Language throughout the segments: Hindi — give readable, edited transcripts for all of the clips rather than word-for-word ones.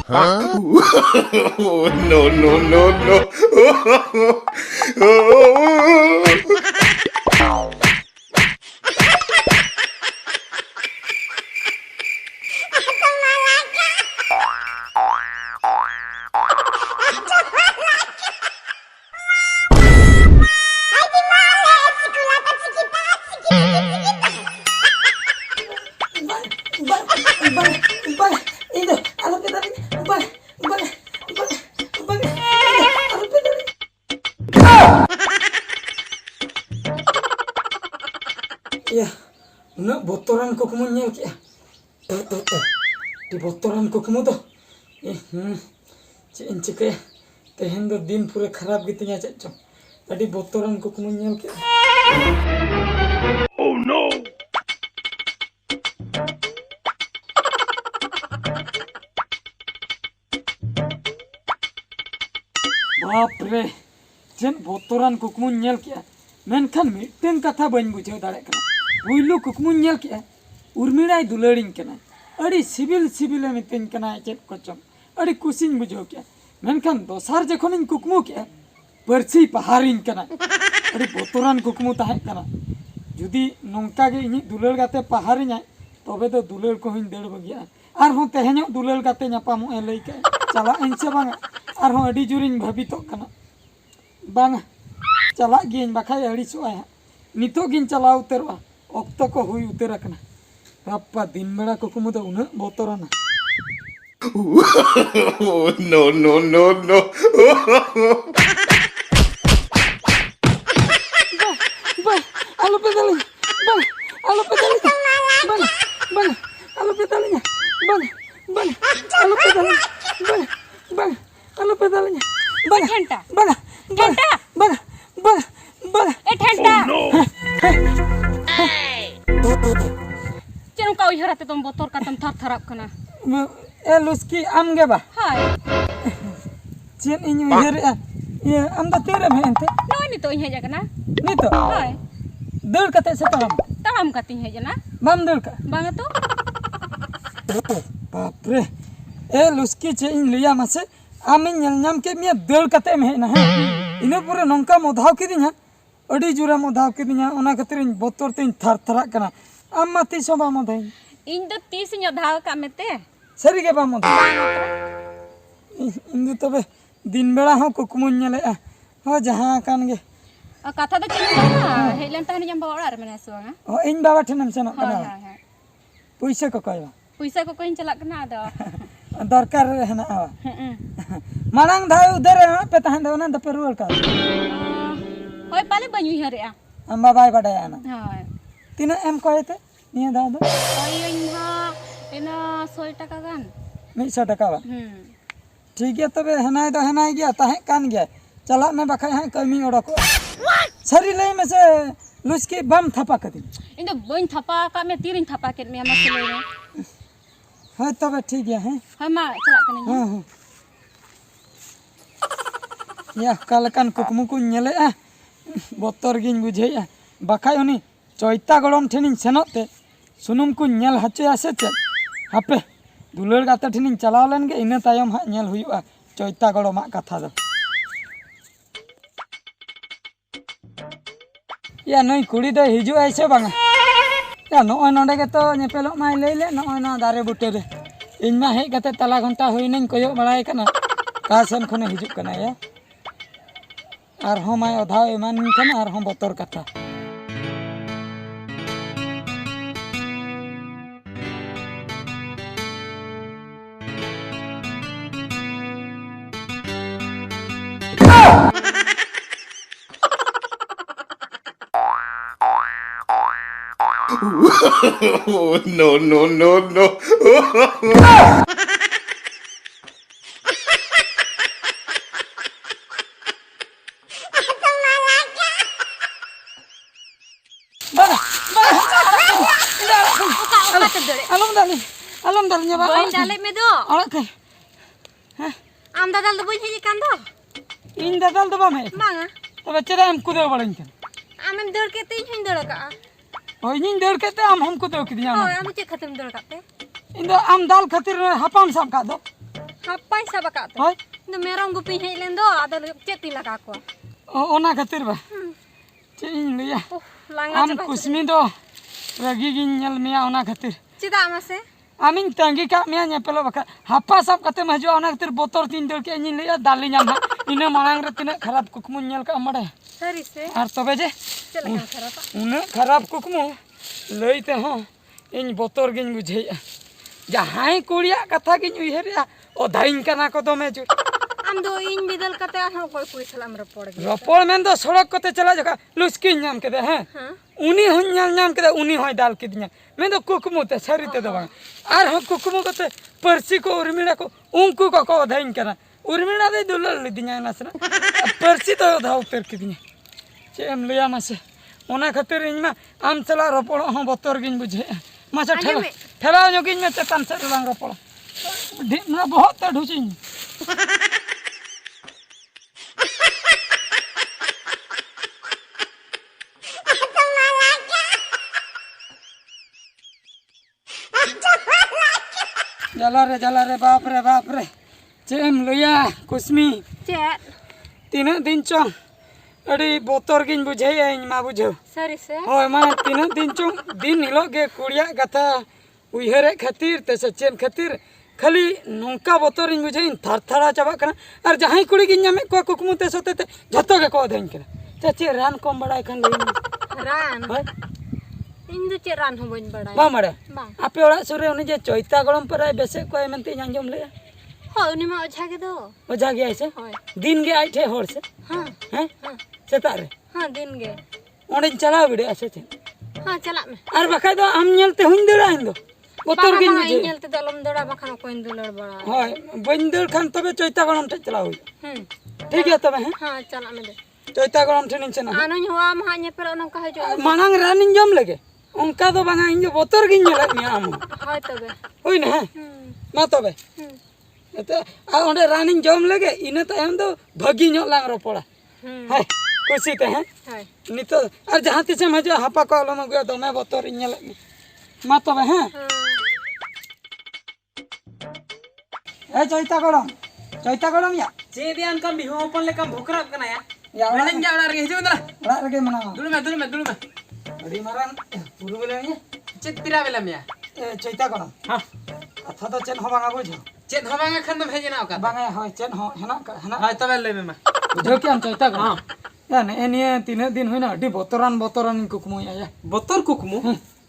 Huh? No, no, no, no. Ya, unak botoran kukmu nyel kia. Di botoran kukmu tuh. Cek cek ya. Tehen do din pura kharap gitunya cek cok. Tadi botoran kukmu nyel kia. Oh no. Bapre, jen botoran kukmu nyel kia. Menkan miteng kata bain bujau dare kana. Builu kukmu nyel kia. Urmirai dularing kana. Adi sibil miteng kana cek kocok. Adi kusin bujau kia. Menkan dosar jekonin kukmu kia. Bersi paharin kana. Adi botoran kukmu tahe kana. Judi nongka ge ini dular gate paharinya. Tobe to dular ko hin der bagia. Arhon tehenyo dular gate nyapamu elei ka. Cala ense bang. Arhon adi jurin bhabitok kana. Bang. Cala gin bakai adi soaya. Nito gin cala uterwa. Okto ko hui utera kana. Papa din bera kukmu to una botorana. No, no, no, no. Alo pedalnya, bang, alo pedalnya, bang, alo pedalnya, bang, alo pedalnya, bang, alo pedalnya, bang, ठंडा bang, ए ठंडा No. चलो का उहराते तुम बोतोर का तुम थर थरप कना luski am ge ba, हाय cien ini ujar ya, am da tere me ente, नो नि तो हे जगना ni to, hi dul kate setaram, तड़ाम कति हे जना bam dul ka, बांगा तो bapre, luski cien liya mase, amin nyam ke mia dul kate me na, ina pura nongka modhaw kidinya, adi jura modhaw kidinya, ona katirin botor tin thar tharak kana, am mati soba modhaw. इन तो 30 ᱧᱚ धाव का मेते Sari ge ba modhaw. Indu tobe din bera ho kukmun nyele ho jaha kan ge. और कथा तो चलो ना हेलन तहन जम बड़ा रे मने सुवा ho in baba thenam senok hi kana hi hi puisa ko koy पैसा को कोइन चला कना दो dorkar hena awa manang dhai udare ha pe tahan do na dape rual ka होय पाले बन्यु हरे आ am babai badaya na hi tina em koyete niya da do होय इनहा इना 100 टका गान 100 taka ba ठीक है तबे हेनाय do henai gya tahe kan gya chala me bakai ha kami odok sari lei me se luski bam thapa kadi इन तो बइन थपा का मे तीरिन थपा के मे मसले में ha तबे ठीक है हाय मा चला कने ya kalakan kukmu ku nyele botor gin bujhei bakai oni choita golom thenin senot te sunum ku nyel hache ase che hape dular gata thenin chalaw len ge ina tayom ha nyel huyu'a choita goloma katha do ya noi kuri do hiju aise banga ya no nonde ge to nyepelok mai leile no na dare bute re ᱤᱧ ᱢᱟ ᱦᱮᱡ ᱠᱟᱛᱮ ᱛᱟᱞᱟ ᱜᱷᱚᱱᱴᱟ ᱦᱩᱭᱱᱟᱹᱧ ᱠᱚᱭᱚᱜ ᱵᱟᱲᱟᱭ ᱠᱟᱱᱟ ᱠᱟ ᱥᱮᱱ ᱠᱷᱚᱱᱮ ᱦᱤᱡᱩᱜ ᱠᱟᱱᱟ ᱭᱟ ᱟᱨᱦᱚᱸ ᱢᱟᱭ ᱚᱫᱷᱟᱣ ᱮᱢᱟᱱᱤᱧ ᱠᱟᱱᱟ ᱟᱨᱦᱚᱸ ᱵᱚᱛᱚᱨ ᱠᱟᱛᱷᱟ Oh, no, no, no, no. Bara, bara. Oka terdere. Alam dalnya ba? Bain dalek me do. Alak ke. Am dadal do bain heji kan do. In dadal do ba me. Banga. Tobe chera am kudo balain kan. Amem dor ke tin hin dor ka. Oi nin dor kete am hum kudo kidiya. Oi am che khatam dor ka te. Indo am dal khatir hapam sab ka do. Hapai sa ba ka te. Oi. Do merom gu pin hei len do adal che tin la ka ko. Ona khatir ba. Cing liya. Langa Am coba. kusmi do ragi gin nyal miya ona khatir. Cida mase. Amin tangi ka miya nyapelo baka hapa sab kate maju ona khatir botor tin dor ke nyin liya dali nyam ina marang re tina kharap kukmu nyal ka amade. Sari se. Ar tobe je Cela kan kharapa. una kharap kukmu leite ho इन बोतर गिन बुझे जहां कुड़िया कथा गिन उहरिया ओधाइन कना को दमे जु Am do in bidal ka te ho koi koi salam report ge. रपोड़ में तो सड़क कोते चला जका लुस्की नाम के दे हैं हां. उनी हो नाम के दे उनी हो डाल के दिया मैं तो कुकमु ते सरिते दबा आर हो कुकमु कोते परसी को उर्मिला को उनको को ओधाइन कना उर्मिला दे दुलल दिया नसना परसी तो ओधा उतर के दिया चेम लिया मसे ओना खातिर इनमा आम चला रपोड़ हो बोतर गिन बुझे माचा ठेला ठेला जो गिन में चतन से लंग रपोड़ ना बहुत ढुचिन जला रे बाप रे चेम लिया कुस्मी Cek. तीन दिन चों अड़ी बोतर गिन बुझे मा बुझो Sari se. होय मा तीन दिन चों दिन हिलो गे कुड़िया कथा उहरे खातिर ते सचेन खातिर खाली नौका बोतर इन बुझे थर थरा चाबा कना और जहां कुड़ी गिन नामे को कुकमु ते सोते ते जतो के को देन के चाचे रान कम बड़ाई खन लई Ran. होय In do cek ran ho bain badai. बा मरे Bang. आपे ओड़ा सुरे उनी जे चोइता गळम पराय बेसे कोय मनते अंजम ले Ho uni ma ocha ge do. ओजा गया ऐसे Hoi. दिन गे आइठे होर से हां. हैं हां. सेतारे हां दिन ge. ओंडे चला बिडे ऐसे थे हां चला me. और बखा दो हम ñलते हुइन दड़ा हिंदो बोतर गिन Bang बुझे ingel te dalam dora bakhan ko indulor bada. होय बंदर खान तबे चोइता गळम टे चला हुई ठीक है तबे हैं हां चला me de. चोइता गळम ठेनिन चना Anoñ hoa ma nya pero nong ka hajo. मानंग रानिन जम लगे उनका तो बंगा इन जो बोतर गिन ñला मिया हम Hoi tobe. होई ना मा तबे एते आ ओंडे रानिन जम लगे इने तायम दो भगी ñो लांग रोपड़ा हाय खुशी ते हैं Hoi. नितो और जहां तिसे मजे हापा को लम गयो तो मैं बोतर ñला मा तबे हैं ए चोइता गळम या चेदियान कम बिहो अपन ले कम भुकराब कना या या मेनन जा उड़ा रे हिजो दला ओड़ा रगे मना दुलु में अड़ी मारन पुरु बेले ये चेत पिरा बेला मिया चोइता गळम हां कथा तो चेन हो बांगा बुझो चेत हवांगा खन तो भेजना ओका बांगा होय चेन हो हेना हाय तबे ले में बुझो कि हम चोइता गळम या ने एनिए तीन दिन होइना अडी बोतरान कुकमु या बोतर कुकमु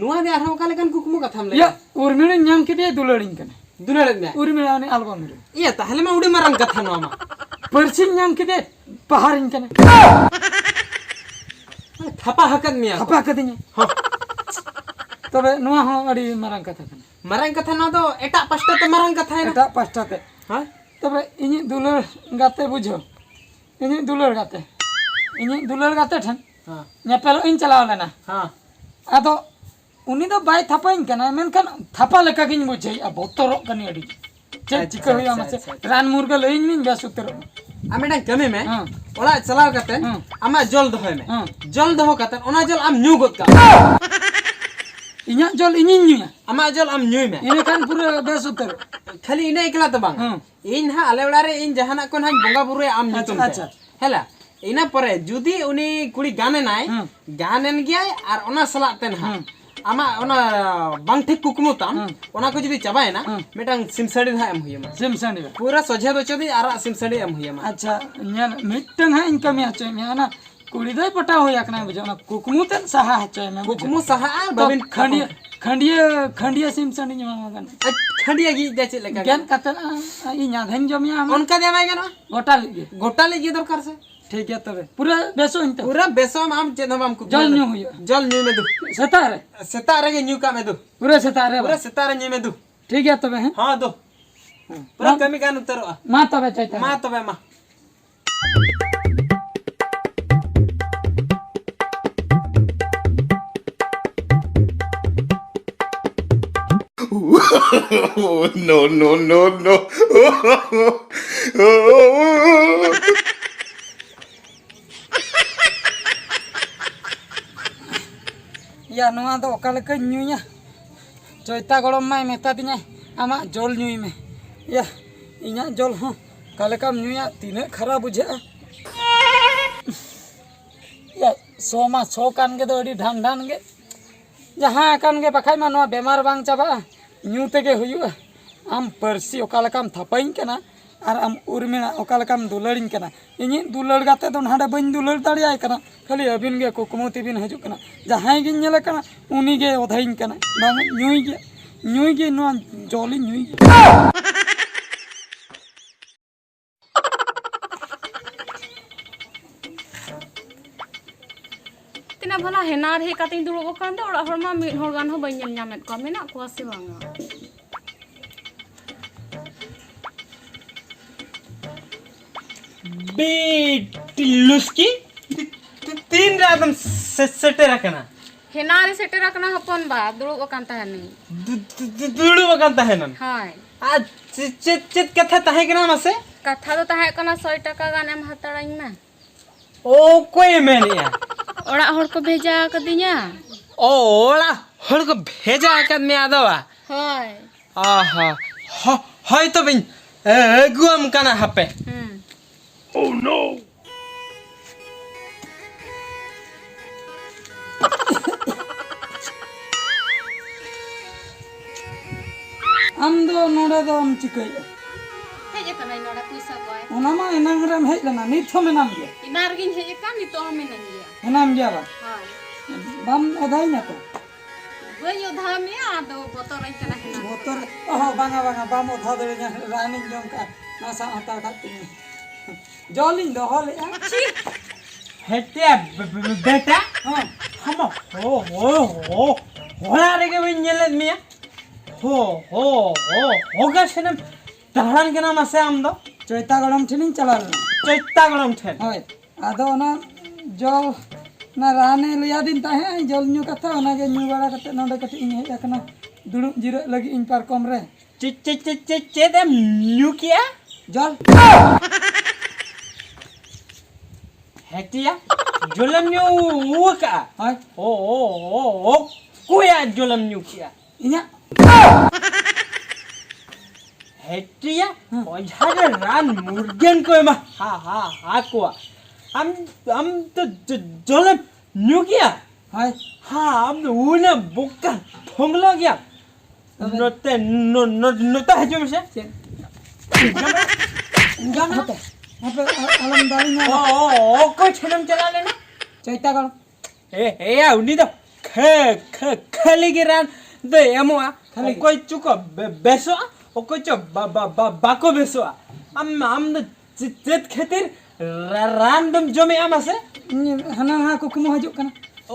नुआ दे आरो ओका लेकन कुकमु कथाम ले या उर्मिले ᱧᱟᱢ ᱠᱮᱫᱮ ᱫᱩᱞᱟᱹᱲᱤᱧ ᱠᱟᱱᱟ दुलड़े में उर्मिला ने ᱟᱞᱵᱟᱢ ᱨᱮ ये ताहले में उडी मारन कथा नो मा ᱯᱟᱹᱨᱥᱤᱧ ᱧᱟᱢ ᱠᱮᱫᱮ ᱯᱟᱦᱟᱨᱤᱧ ᱠᱟᱱᱟ थपा हकन मिया ᱦᱟᱯᱟ ᱠᱟᱫᱤᱧᱟ हां ᱛᱚᱵᱮ ᱱᱚᱣᱟ ᱦᱚᱸ ᱟᱹᱰᱤ ᱢᱟᱨᱟᱝ ᱠᱟᱛᱷᱟ ᱠᱟᱱᱟ मारन कथा नो दो एटा पास्टा ते मारन कथा है ना ᱮᱴᱟᱜ ᱯᱟᱥᱴᱟ ᱛᱮ हां ᱛᱚᱵᱮ ᱤᱧᱤᱡ ᱫᱩᱞᱟᱹᱲ ᱜᱟᱛᱮ ᱵᱩᱡᱷᱟᱹᱣ ᱤᱧᱤᱡ ᱫᱩᱞᱟᱹᱲ ᱜᱟᱛᱮ ᱴᱷᱮᱱ हां ᱧᱮᱯᱮᱞᱚᱜ ᱤᱧ ᱪᱟᱞᱟᱣ ᱞᱮᱱᱟ हां ᱟᱫᱚ उनी दो बाय थापाइन कना मेनखान थापा लेका गिन बुझे आ बोतरो कनी अडी चे चिका होया मसे रान मुर्गा लइन मिन बेस उतर आमेडा कमे में हां ओला चलाव कते हां आमा जल दहोय में हां जल दहो कते ओना जल आम न्यू गोत का इnya जल इनिन न्यूया आमा जल आम न्यू में इने खान पूरा बेस उतर खाली इने एकला तो बांग हां इन हा आले ओड़ा रे इन जहाना कोन हां बंगा बुरे आम नितुम अच्छा हेला इना परे जुदी उनी कुड़ी गाने नाय गानेन गया और ओना सलातेन हा आमा ओना बांग ठीक कुकमु ताम ओना को जुदी चबाय ना मेटांग सिमसड़ी हा एम हुयमा सेम संडी पूरा सोझे बचोदी आरा सिमसड़ी एम हुयमा अच्छा न्यान मिटंग हा इनकम या चे मेना कुड़ी दय पटा होया कना बुझो ना कुकमु तन सहा चे में कुकमु सहा बबिन खंडिया सिम संडी मा गन खंडिया गी देचे लेका ज्ञान कतन इnya धन जमिया उनका देवाय गनो गोटा लगे गोटा ले दरकार से ठीक है तबे पूरा बेसो इंतो पूरा बेसम आम चेदम आम कुकमु जल न्यू हुई जल न्यू में दु सतारे सेतारे के न्यू का में दु पूरा सतारे पूरा सेतारे न्यू में दु ठीक है तबे हैं हां दो पूरा कमी कान उतरो मां तबे चैता मा तबे मा No, no, no, no. या नोआ दो ओका लेका न्यूया चैता गड़म माय मेता दिया आमा जल न्यूई में या इना जल हो कालेकाम न्यूया तीने खराब बुझे या सोमा सो कान के दो अड़ी ढान ढान के जहाँ कान के बखाई मा नोआ बेमार बांग चाबा न्यू तेगे हुयुआ आम परसी ओका लेकाम थापाइन केना और आम उर्मिना ओका लेकाम दुलड़िन केना इनी दुलड़ गाते दो हाडे बइन दुलड़ दाड़ियाय केना खाली अबिन गे कुकुमु तिबिन हजु केना जहां गिन नेले केना उनी गे ओधाइन केना बांग न्यूई गे नो जली न्यूई गे tina bhala henar he kating dulu kan da ora horma mid hor gan ho bain nyam nyamet ko mena ko se banga बेटी लुस्की तीन रातम सेटे रखना henar sete rakna hapon ba dulu kan ta ni दुड़ू बकन है ना hai आज चित चित कथा तहे के नाम से katha do tahe kana 100 taka gan em hatarain na ओ कोई में नहीं है ora hor ko bheja kadinya ओ ओला हर को भेजा कर में आदवा hai आहा हाय तो बिन गुम कना हपे आम दो नोडे दो आम चिकई heje kana inora puisa ko ओना मा एनांग रेम हेज लेना निथो में नाम गे inar gin heje kan ni to hame na dia eNAM गेला hai बाम ओधाई ना तो bai yodha me ado botorai kana henar मोतर ओह बांगा बांगा बाम ओधा दे रानी जम का नासा हता खाती जलिन दो होले हेटे बेटा हां हम हो होला रे के बिन नेले मिया होगा सेनम तहरान के नाम से आम दो चैता गड़म ठिनिन चलाल चैता गरम थे होय आदो ना जल ना राने लिया दिन ताहे जल न्यू कथा ओना गे न्यू बड़ा कते नोडे कति इन हेज अकना दुडु जिरे लगी इन पार कम रे चे दे न्यू किया जल हेटिया जुलम न्यू का होय ओ कोया जुलम न्यू किया इना हेटिया ओझारे रान मुर्गन को मा हा को हम तो जुलम न्यू किया होय हाँ हम उन्हें बुक्का ठोंगलो गया नोता है जो मुझे गम हते हते अलम दाई ना ओ कोई छनम चला लेना चैता गड़म ए या उन्हीं तो खाली के रान दे एमुआ कोई चुको बेसो ओ कोई चो बाको बेसो हम चित खातिर रान दम जमे आमा से हना हा कुकुमु हजु कना ओ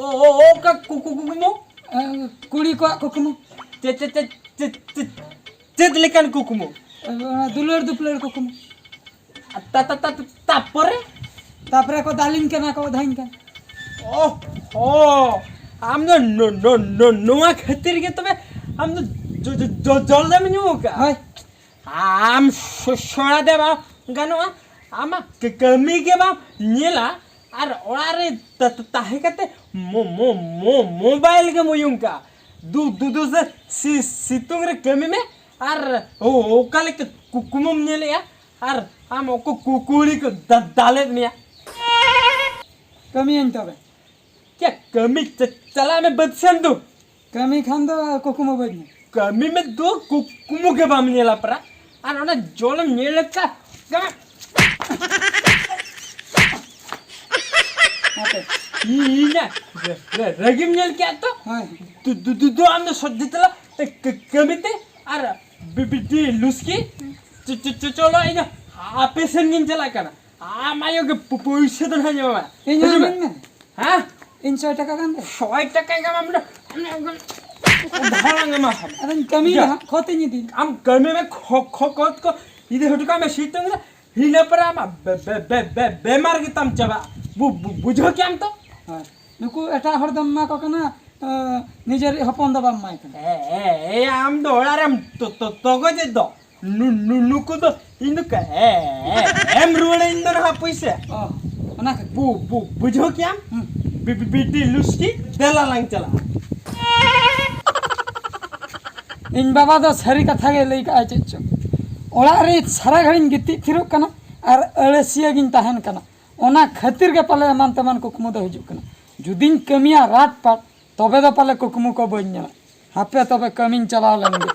का कुकुमो कुड़ी को कुकुमु चित लेकन कुकुमो दुलर दुपलर कुकुमु तापरे तापरे को दालिन केना को धाइन के ओ हम नो नोआ खातिर के तबे हम जो जल्दी में न्यू का होय हम छोड़ा देबा गानवा आमा कमी के बा नीला और ओरारे ताहे कते मोबाइल के मुयुं का दू से सितुंग रे कमी में और ओ काले कुकुमम नीले या और हम को कुकुड़ी को दाले मिया कमी एन तबे क्या कमी चला में बदसन दो कमी खान दो कुकुमु बदनी कमी में दो कुकुमु के बाम नीला परा और ओना जोलम नीले का हते इना रगिम नेल क्या तो होय दो हमने सज्जितला ते कमिते और बिबिटी लुस्की चलो इना आपे संगिन चला कना आमायो के पैसे तो नहीं जावा इन में में हां इन 100 টাকা গান দে 100 টাকা का আমরা धारंग मा अरे कमी खोते नहीं दी हम कमे में खो को इदे हटका में सीतंग हिले पर आमा बेमार की तम चबा बुझो क्या हम तो नुकु एटा हरदम मा को कना निजर हपन दबा माय कना ए आम दो अरे हम तो को जे दो नुकु तो इंदु का एम रोड इंदु ना पैसे ओना बुझो क्या बिटी लुस्की देला लंग चला इन बाबा दो सारी कथा गे लई का चेचो ओला रे सारा घड़ी गिति थिरो कना और अळसिया गिन तहन कना ओना खातिर के पाले मान तमान कुकमु दो हिजु कना जुदिन कमिया रात पाट तबे दो पाले कुकमु को बन्या हापे तबे कमिन चला लंगे